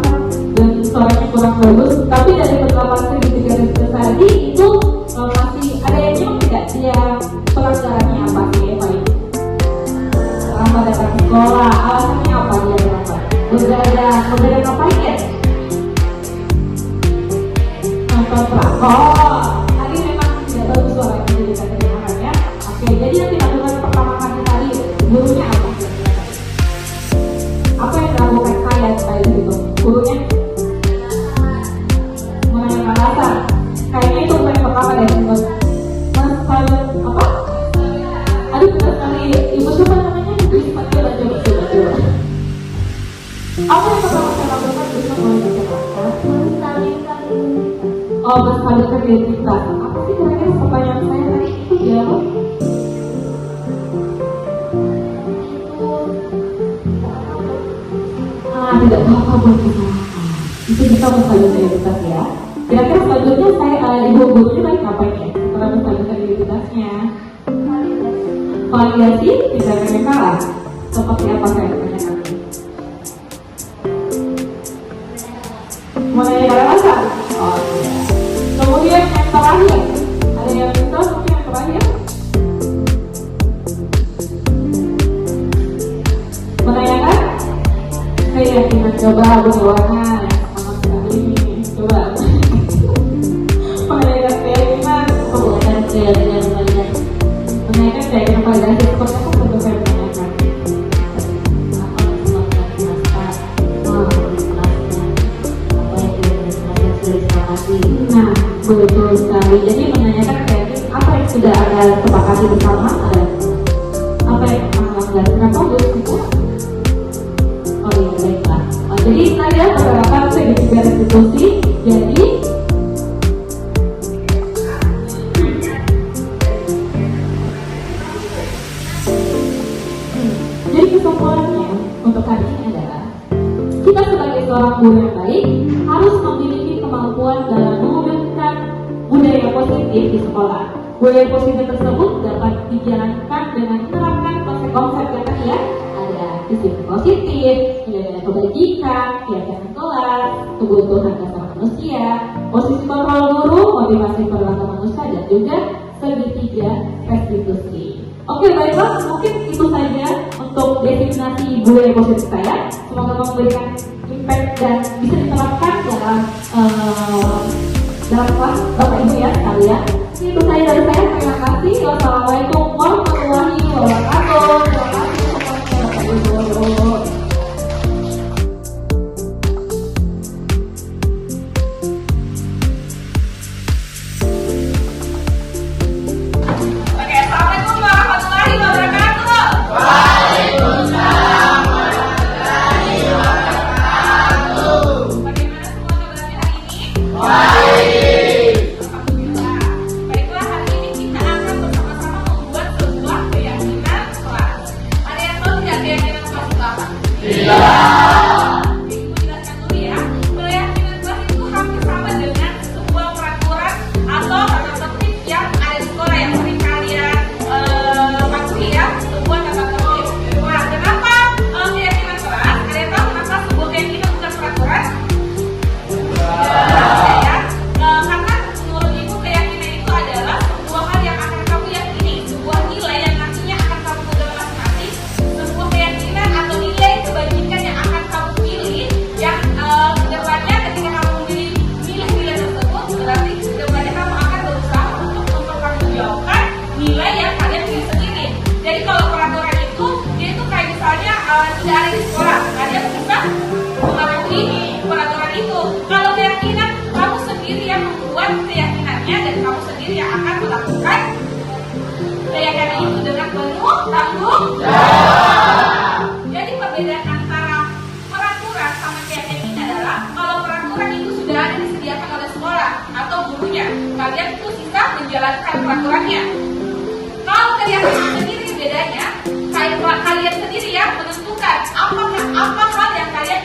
dan suaranya kurang bagus. Tapi dari penerapan segitiga restitusi tadi itu masih ada yang nyamuk tidak? Dia pelanggarannya apa sih Eva ini? Terlambat datang ke sekolah, alasannya apa dia terlambat? Begadang ngapain ya? Nonton drakor. Tadi memang tidak bagus suaranya jadi kedengarannya. Oke, jadi yang dilakukan pertama kali tadi gurunya apa? Apa yang pertama saya lakukan bisa mulai dijelaskan? Menstabilkan imunitas. Oh, menstabilkan identitas. Apa sih kira-kira pertanyaan saya tadi itu ya? Tidak apa-apa buat kesalahan. Itu bisa menstabilkan identitas ya. Kira-kira selanjutnya ibu gurunya baik apa ya? Setelah menstabilkan identitasnya, validasi tidak ada kalah. Seperti apa saya tanyakan? Mengenai alasan. Oh iya. Kemudian yang terakhir, ada yang bisa mungkin yang terakhir? Menanyakan? Keyakinan. Coba Bu Yowana yang semangat sekali ini. Coba. Menanyakan keyakinan. Mengenai keyakinan validasi. Menanyakan keyakinan validasi seperti apa tentu saya menanyakan. Apa yang disebabkan jelaskan? Jelaskan apa yang sudah disepakati. Nah, betul sekali. Jadi menanyakan keyakinan apa yang sudah ada sepakati bersama, ada apa yang akan kenapa harus itu? Oh iya, baiklah. Jadi saya menerapkan segitiga restitusi. Jadi kesimpulannya untuk hari ini adalah kita sebagai seorang guru yang baik harus memiliki kemampuan dalam mewujudkan budaya positif di sekolah. Budaya positif tersebut dapat dijalankan dengan menerapkan konsep-konsep yang tadi ya, ada disiplin positif, nilai-nilai kebajikan, keyakinan kelas, kebutuhan dasar manusia, posisi kontrol guru, motivasi perilaku manusia, dan juga segitiga restitusi. Oke, baiklah, mungkin itu saja untuk definisi budaya positif saya. Semoga memberikan impact dan bisa diterapkan dalam kelas Bapak Ibu ya sekalian. Itu saja dari saya. Terima kasih. Wassalamualaikum warahmatullahi wabarakatuh. Terima kasih semuanya Bapak Ibu. Oke, assalamualaikum warahmatullahi wabarakatuh. Bagaimana semua kabarnya hari ini? Alhamdulillah. Baiklah, hari ini kita akan bersama-sama membuat sebuah keyakinan kelas. Ada yang tahu tidak keyakinan kelas itu apa? Ibu jelaskan dulu ya. Keyakinan kelas itu hampir sama dengan sebuah peraturan atau tata tertib yang ada di sekolah yang sering kalian patuhi ya. Sebuah tata tertib. Nah, kenapa keyakinan kelas? Ada yang tahu kenapa sebuah keyakinan bukan peraturan? Ya, karena menurut ibu keyakinan itu adalah sebuah hal yang akan kamu yakini, sebuah nilai yang nantinya akan kamu pegang masing-masing, sebuah keyakinan atau nilai kebajikan yang akan kamu pilih, yang kedepannya ketika kamu memilih nilai tersebut, berarti kedepannya kamu akan berusaha untuk mempertanggungjawabkan nilai yang kalian pilih sendiri. Jadi kalau peraturan itu, dia itu kayak misalnya tidak ada di sekolah, kalian bisa mematuhi peraturan itu. Kalau keyakinan, kamu sendiri yang membuat keyakinannya dan kamu sendiri yang akan melakukan keyakinan itu dengan penuh tanggung jawab. Jadi perbedaan antara peraturan sama keyakinan ini adalah kalau peraturan itu sudah ada disediakan oleh sekolah atau gurunya, kalian itu bisa menjalankan peraturannya. Kalau keyakinan sendiri bedanya, kalian sendiri yang menentukan apa hal yang kalian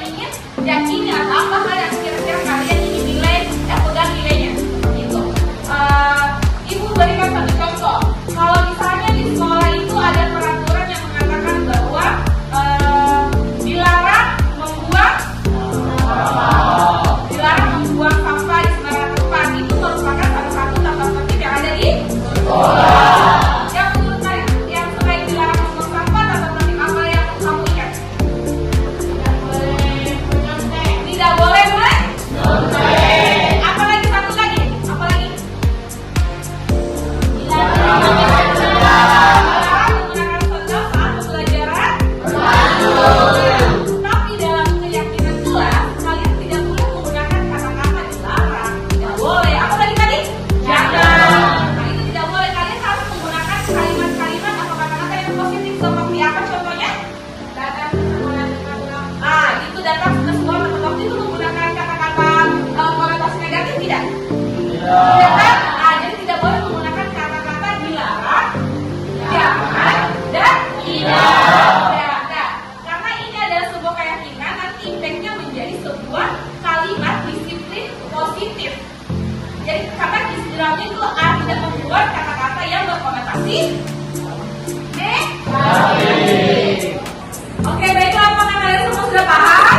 Oke, baiklah, apakah kalian semua sudah paham?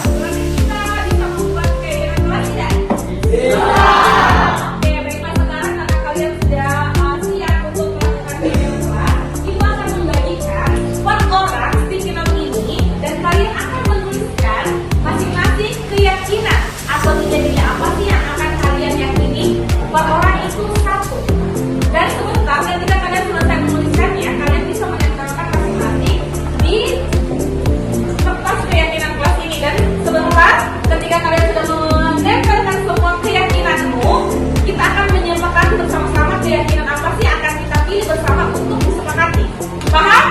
Berarti kita bisa membuat kegiatan kelas tidak? Oke, baiklah, sekarang karena kalian sudah siap untuk melakukan kegiatan kelas, Ibu akan membagikan 4 orang sticky note ini dan kalian akan menuliskan masing-masing keyakinan atau nilai-nilai apa sih yang akan kalian yakini 4 orang itu satu. Dan sebentar ketika kalian selesai menuliskannya, kalian bisa menempelkan masing-masing di kertas keyakinan kelas ini. Dan sebentar ketika kalian sudah menempelkan semua keyakinanmu, kita akan menyepakati bersama-sama keyakinan apa sih yang akan kita pilih bersama untuk disepakati. Paham?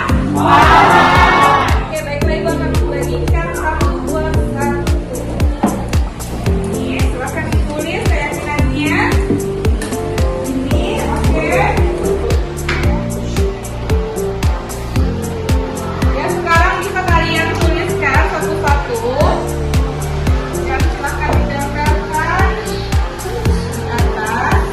Oke, baiklah, Ibu akan membagikan 1, 2, 1. Ini silakan ditulis keyakinannya. Ini, oke. Ya, sekarang bisa kalian tuliskan satu-satu. Dan silakan ditempelkan di atas.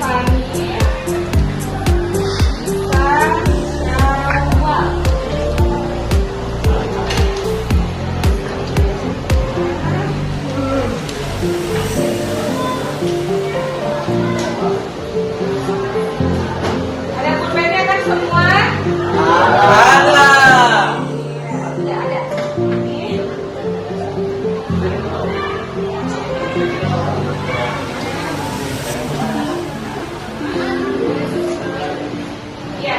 Fani, Syawal. Ada pulpennya kan semua? Ada. Ada. Ini. Ya.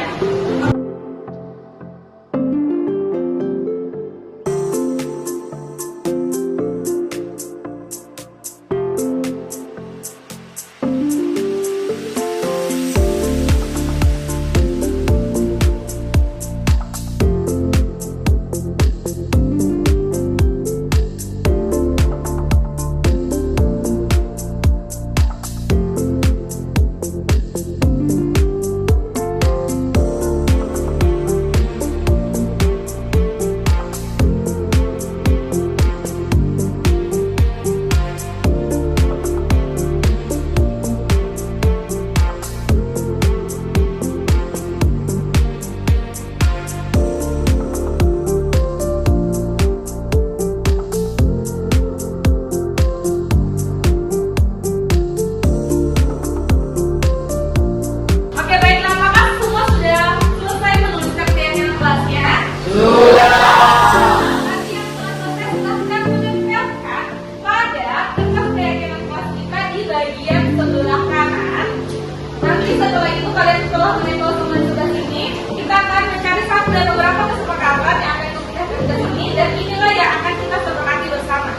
Oke, baiklah, apakah semua sudah selesai menuliskan keyakinan kelasnya? Nanti yang telah selesai silahkan menempelkan pada kertas keyakinan kelas kita di bagian sebelah kanan. Nanti setelah itu kalian setelah menempel semua di sebelah sini, kita akan mencari satu dan beberapa kesepakatan yang akan kita kerja sini dan inilah yang akan kita sepakati bersama.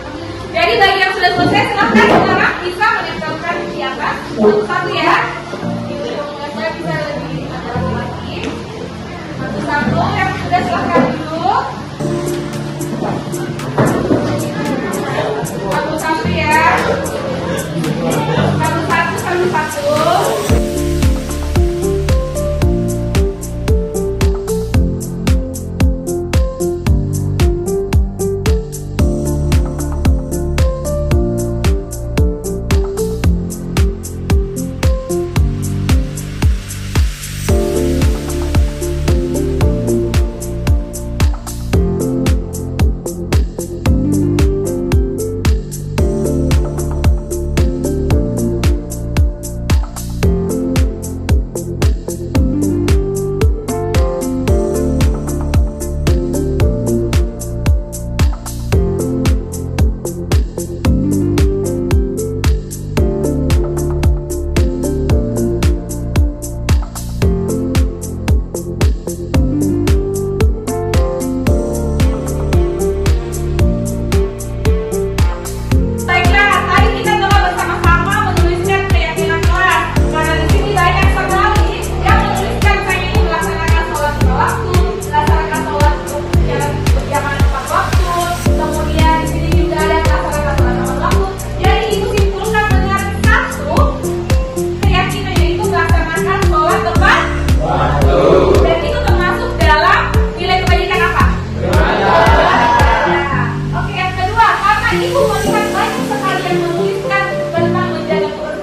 Jadi bagi yang sudah selesai silahkan sekarang bisa menempelkan di atas satu-satu ya. Saya bisa lebih ada lagi. Satu-satu yang sudah silahkan dulu. Satu-satu ya. Satu-satu, satu-satu.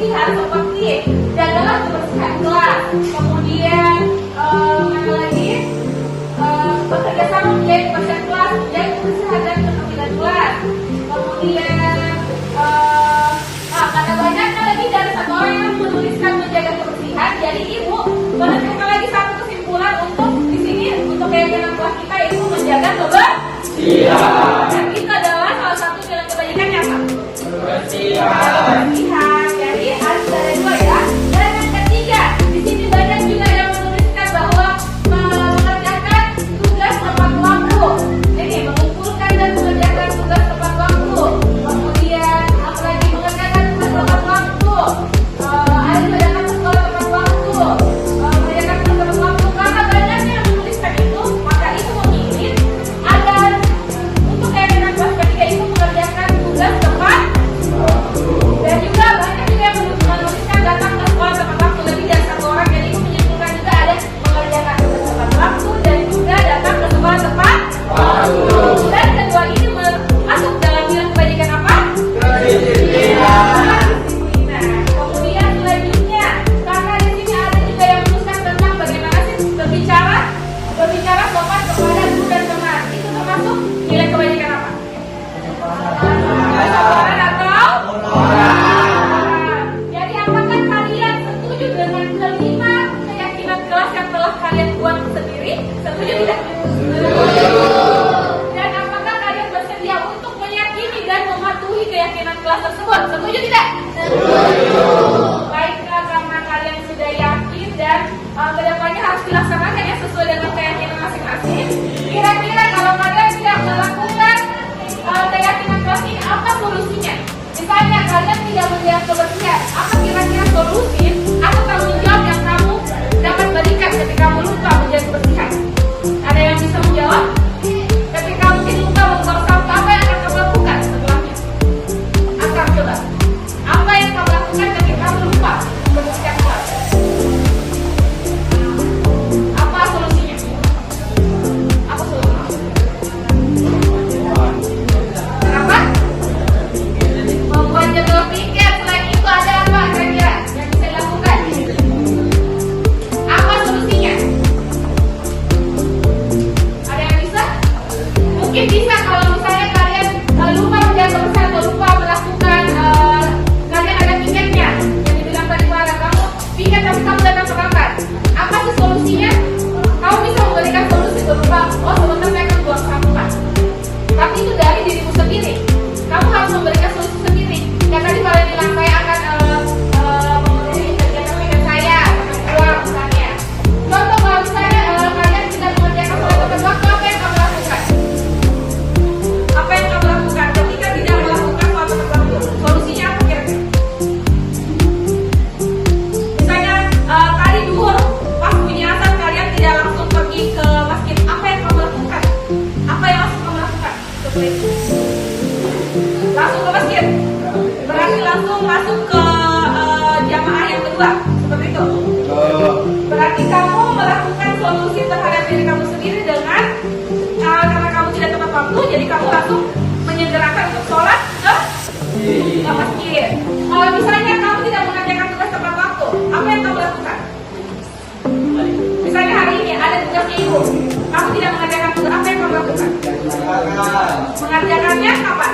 kebersihan seperti jagalah kebersihan kelas, kemudian mana lagi bekerja sama menjaga kebersihan kelas, menjaga kebersihan dan ketertiban kelas, kemudian karena banyaknya lebih dari satu orang yang menuliskan menjaga kebersihan, jadi ibu menentukan lagi satu kesimpulan untuk di sini untuk keyakinan kelas kita itu menjaga kebersihan. Dan itu adalah salah satu nilai kebaikannya apa? Kebersihan. Jadi harus ada dua ya. Dan yang ketiga, di sini banyak juga yang menuliskan bahwa mengerjakan tugas tepat waktu. Ini mengumpulkan dan mengerjakan tugas tepat waktu. Kemudian apalagi mengerjakan tugas tepat waktu. Ada juga datang ke sekolah tepat waktu. Mengerjakan tugas tepat waktu. Karena banyaknya yang menuliskan itu, maka itu menginginkan agar untuk keyakinan kelas ketiga itu mengerjakan tugas tepat. Dan juga banyak juga yang menuliskan datang ke sekolah tepat waktu lebih dari satu orang, jadi itu menyimpulkan juga ada mengerjakan tugas tepat waktu dan juga datang ke sekolah tepat waktu. Dan kedua ini masuk dalam nilai kebajikan apa? Kedisiplinan. Kemudian selanjutnya, karena di sini ada juga yang menuliskan tentang bagaimana sih berbicara sopan kepada guru dan teman. Itu termasuk nilai kebajikan apa? Kesopanan atau? Jadi apakah kalian setuju dengan kelima keyakinan kelas yang telah kalian buat sendiri? Setuju tidak? Setuju. Dan apakah kalian bersedia untuk meyakini dan mematuhi keyakinan kelas tersebut? Setuju tidak? Setuju. Baiklah, karena kalian sudah yakin dan kedepannya harus dilaksanakan ya sesuai dengan keyakinan masing-masing. Kira-kira kalau kalian tidak melakukan keyakinan kelas ini, apa solusinya? Misalnya kalian tidak menjaga kebersihan, apa kira-kira solusi atau tanggung jawab yang kamu dapat berikan ketika kamu lupa menjaga kebersihan? Ada yang bisa menjawab? Ketika mungkin lupa membuang sampah, apa yang akan kamu lakukan setelahnya? Akan coba. Apa yang kamu lakukan ketika kamu lupa membersihkan kelas? Apa solusinya? Apa solusinya? Kenapa? Membuat jadwal pikir. Selain itu ada apa kira-kira yang bisa dilakukan? Apa solusinya? Ada yang bisa? Mungkin bisa kalau misalnya kalian lupa menjaga kebersihan atau lupa melakukan kalian ada pikirnya yang dibilang tadi pada kamu pikir tapi kamu datang terlambat. Apa sih solusinya? Kamu bisa memberikan solusi berupa sebentar saya akan buang sampah. Tapi itu dari dirimu sendiri. Kamu harus memberikan solusi sendiri. Yang tadi kalian bilang saya akan memenuhi kegiatan weekend saya akan keluar misalnya. Contoh kalau misalnya kalian tidak mengerjakan sholat tepat waktu, apa yang kamu lakukan? Apa yang kamu lakukan ketika tidak melakukan sholat tepat waktu? Solusinya apa kira-kira? Misalnya tadi duhur pas bunyi azan kalian tidak langsung pergi ke masjid, apa yang kamu lakukan? Apa yang langsung kamu lakukan? Seperti itu. Langsung ke masjid, berarti langsung masuk ke jamaah yang kedua, seperti itu. Berarti kamu melakukan solusi terhadap diri kamu sendiri dengan karena kamu tidak tepat waktu, jadi kamu langsung menyegerakan untuk sholat ke masjid. Kalau misalnya kamu tidak mengerjakan tugas tepat waktu, apa yang kamu lakukan? Misalnya hari ini ada tugasnya ibu, kamu tidak mengerjakan tugas, apa yang kamu lakukan? Mengerjakannya kapan?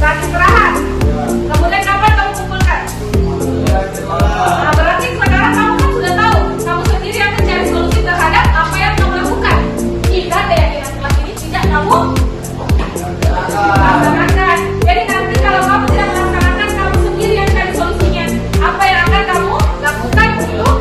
Saat istirahat. Kemudian kapan kamu kumpulkan? Nah, berarti sekarang kamu kan sudah tahu, kamu sendiri yang mencari solusi terhadap apa yang kamu lakukan. Jika keyakinan kelas ini tidak kamu laksanakan. Jadi nanti kalau kamu tidak melaksanakan, kamu sendiri yang cari solusinya. Apa yang akan kamu lakukan untuk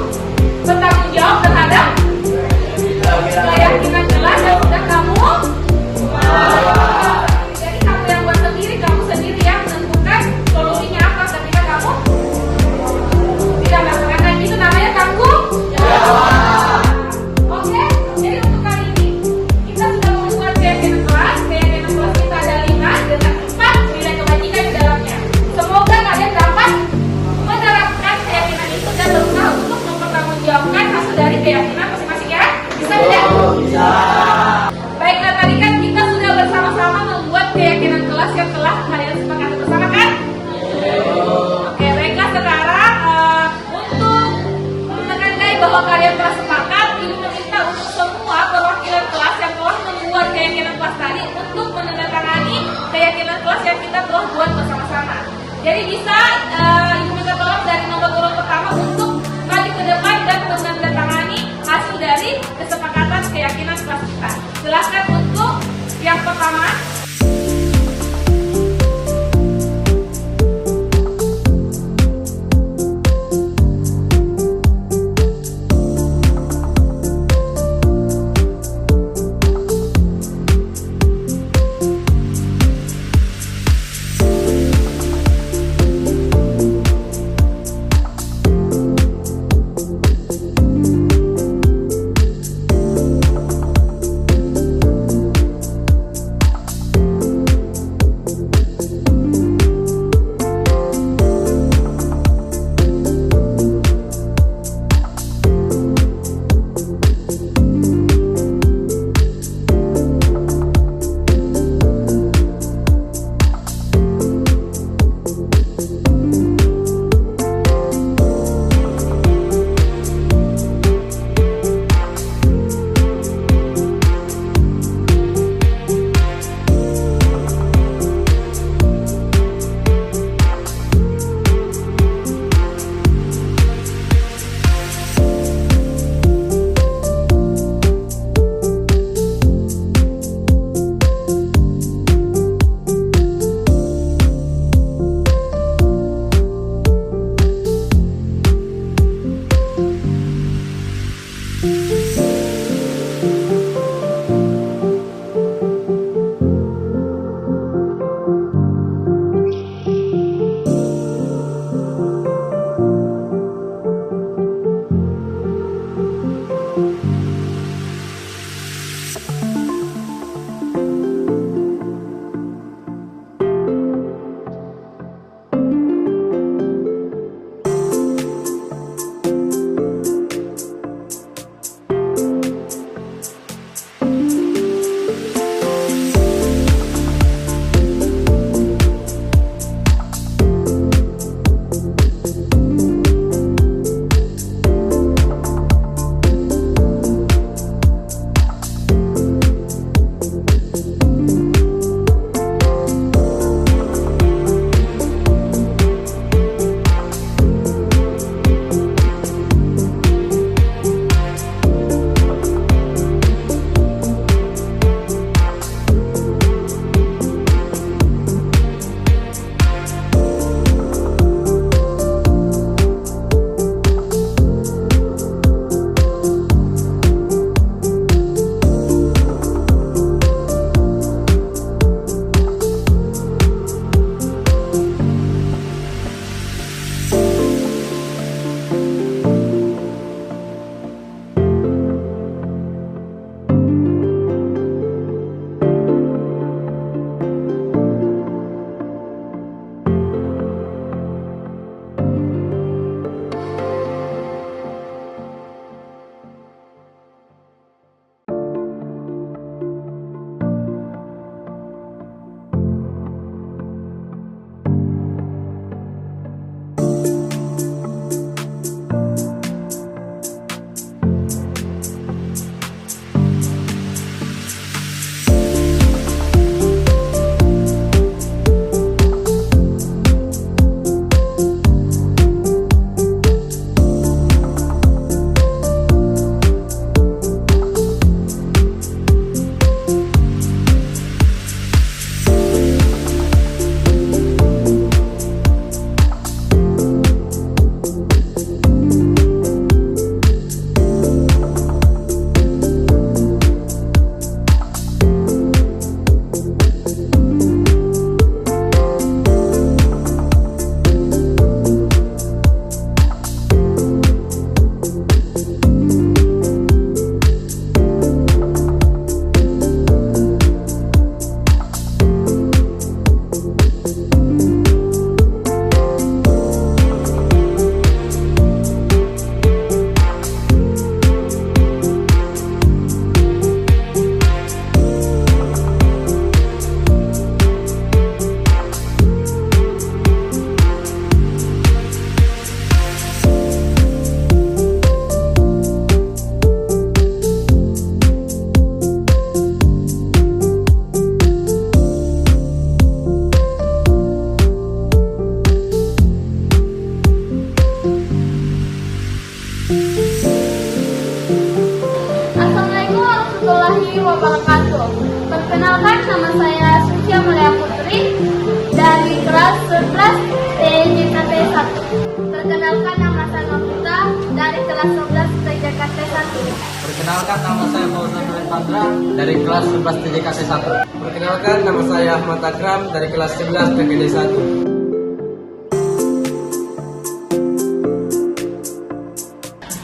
kelas 11 TJKT 1. Perkenalkan, nama saya Ahmad Akram dari kelas 11 TKD 1.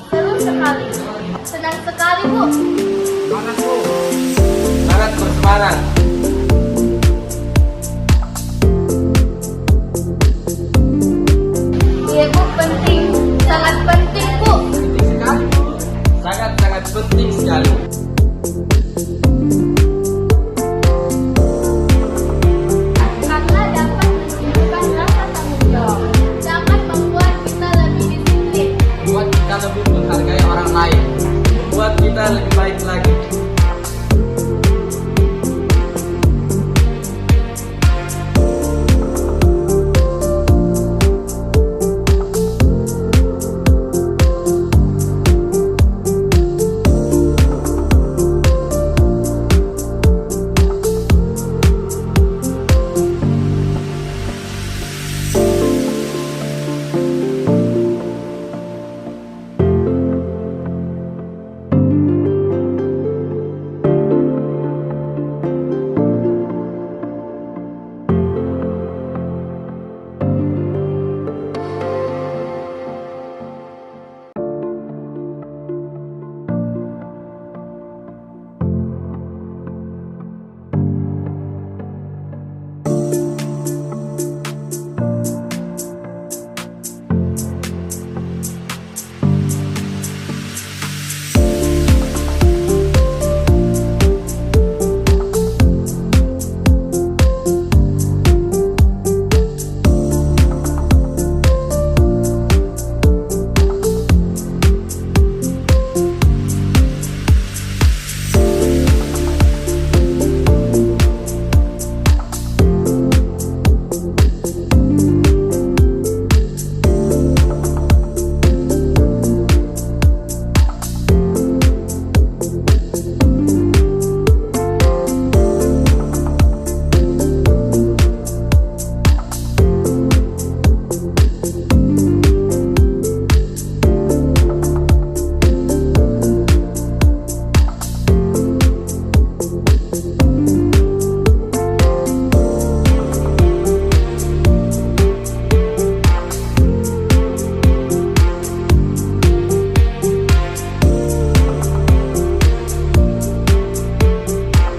Seru sekali. Senang sekali, Bu. Sangat bersemangat.